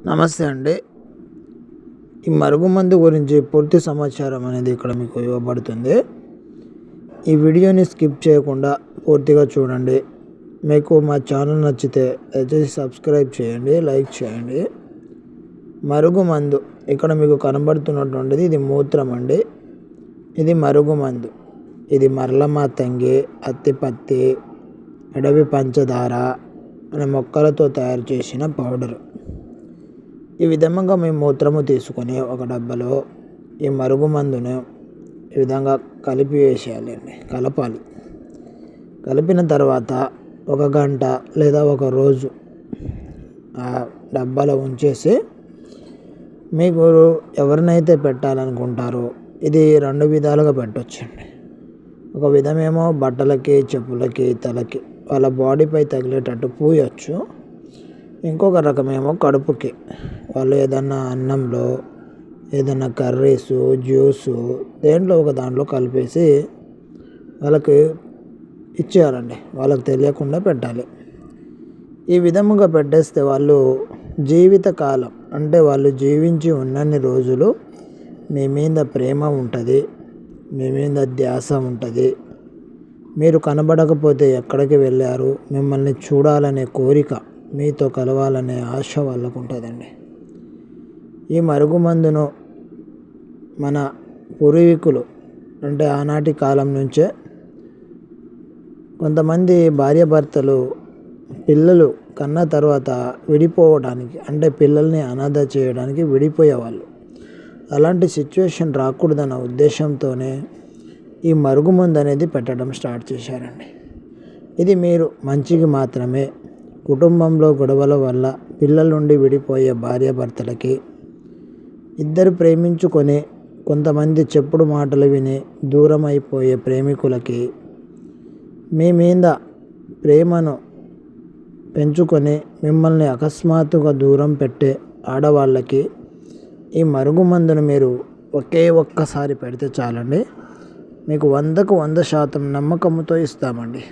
నమస్తే అండి. ఈ మరుగుమందు గురించి పూర్తి సమాచారం అనేది ఇక్కడ మీకు ఇవ్వబడుతుంది. ఈ వీడియోని స్కిప్ చేయకుండా పూర్తిగా చూడండి. మీకు మా ఛానల్ నచ్చితే దయచేసి సబ్స్క్రైబ్ చేయండి, లైక్ చేయండి. మరుగుమందు ఇక్కడ మీకు కనబడుతున్నటువంటిది ఇది మూత్రం అండి. ఇది మరుగుమందు. ఇది మరలమాతంగి, అత్తిపత్తి, అడవి పంచదార అనే మొక్కలతో తయారు చేసిన పౌడరు. ఈ విధంగా మేము మూత్రము తీసుకొని ఒక డబ్బాలో ఈ మరుగుమందును ఈ విధంగా కలిపి వేసేయాలండి, కలపాలి. కలిపిన తర్వాత 1 గంట లేదా 1 రోజు ఆ డబ్బాలో ఉంచేసి మీకు ఎవరినైతే పెట్టాలనుకుంటారో ఇది 2 విధాలుగా పెట్టొచ్చండి. ఒక విధమేమో బట్టలకి, చెప్పులకి, తలకి వాళ్ళ బాడీపై తగిలేటట్టు పూయొచ్చు. ఇంకొక రకమేమో కడుపుకి, వాళ్ళు ఏదన్నా అన్నంలో, ఏదన్నా కర్రీసు, జ్యూసు దేంట్లో ఒక దాంట్లో కలిపేసి వాళ్ళకి ఇచ్చేయాలండి. వాళ్ళకి తెలియకుండా పెట్టాలి. ఈ విధముగా పెట్టేస్తే వాళ్ళు జీవితకాలం, అంటే వాళ్ళు జీవించి ఉన్నన్ని రోజులు మీ మీద ప్రేమ ఉంటుంది, మీ మీద ధ్యాస ఉంటుంది. మీరు కనబడకపోతే ఎక్కడికి వెళ్ళారు, మిమ్మల్ని చూడాలనే కోరిక, మీతో కలవాలనే ఆశ వాళ్ళకు ఉంటుందండి. ఈ మరుగుమందును మన పూర్వీకులు, అంటే ఆనాటి కాలం నుంచే కొంతమంది భార్యాభర్తలు పిల్లలు కన్న తర్వాత విడిపోవడానికి, అంటే పిల్లల్ని అనాథ చేయడానికి విడిపోయేవాళ్ళు. అలాంటి సిచ్యువేషన్ రాకూడదన్న ఉద్దేశంతోనే ఈ మరుగుమందు అనేది పెట్టడం స్టార్ట్ చేశారండి. ఇది మీరు మంచికి మాత్రమే. కుటుంబంలో గొడవల వల్ల పిల్లల నుండి విడిపోయే భార్యాభర్తలకి, ఇద్దరు ప్రేమించుకొని కొంతమంది చెప్పుడు మాటలు విని దూరం అయిపోయే ప్రేమికులకి, మీ మీద ప్రేమను పెంచుకొని మిమ్మల్ని అకస్మాత్తుగా దూరం పెట్టే ఆడవాళ్ళకి ఈ మరుగుమందును మీరు ఒక్కసారి పెడితే చాలండి. మీకు 100% నమ్మకంతో ఇస్తామండి.